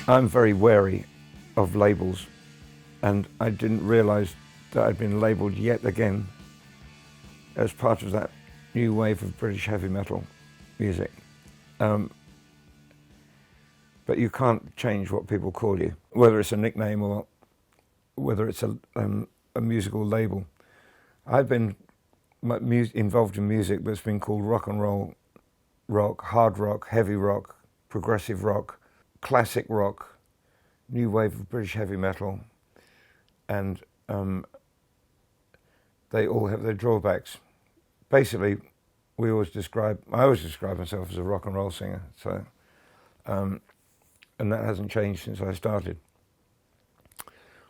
I'm very wary of labels, and I didn't realise that I'd been labelled yet again as part of that new wave of British heavy metal music. But you can't change what people call you, whether it's a nickname or whether it's a musical label. I've been involved in music that's been called rock and roll, rock, hard rock, heavy rock, progressive rock, classic rock, new wave of British heavy metal, and they all have their drawbacks. Basically, I always describe myself as a rock and roll singer, so and that hasn't changed since I started.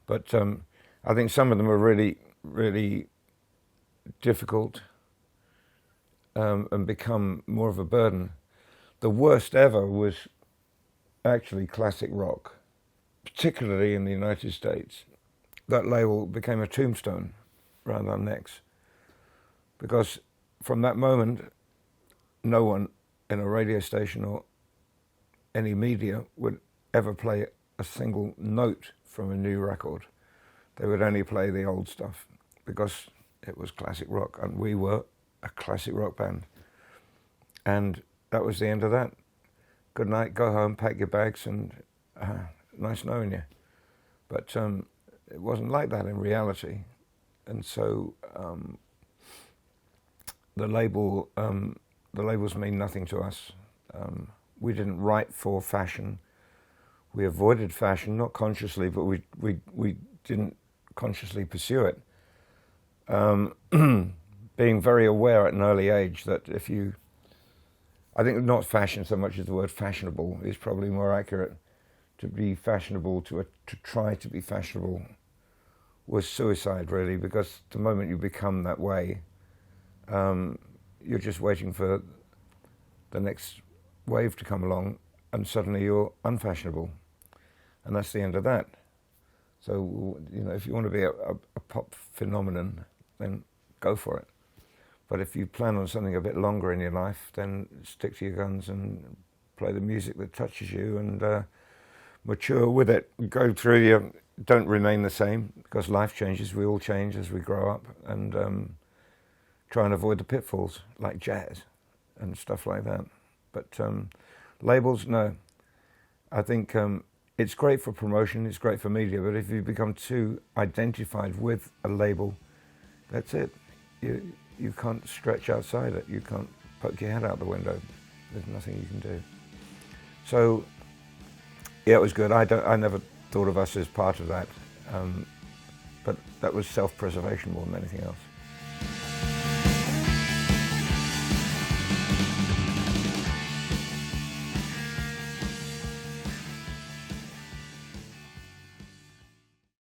But I think some of them are really, really difficult and become more of a burden. The worst ever was actually classic rock, particularly in the United States. That label became a tombstone around our necks, because from that moment, no one in a radio station or any media would ever play a single note from a new record. They would only play the old stuff because it was classic rock, and we were a classic rock band. And that was the end of that. Good night, go home, pack your bags, and nice knowing you. But it wasn't like that in reality. And so the labels mean nothing to us. We didn't write for fashion. We avoided fashion, not consciously, but we didn't consciously pursue it. Being very aware at an early age that I think not fashion so much as the word fashionable is probably more accurate. To be fashionable, to try to be fashionable was suicide, really, because the moment you become that way, you're just waiting for the next wave to come along, and suddenly you're unfashionable, and that's the end of that. So, if you want to be a pop phenomenon, then go for it. But if you plan on something a bit longer in your life, then stick to your guns and play the music that touches you, and mature with it. Go through don't remain the same, because life changes. We all change as we grow up, and try and avoid the pitfalls like jazz and stuff like that. But labels, no. I think it's great for promotion, it's great for media, but if you become too identified with a label, that's it. You can't stretch outside it. You can't poke your head out the window. There's nothing you can do. So, yeah, it was good. I never thought of us as part of that, but that was self-preservation more than anything else.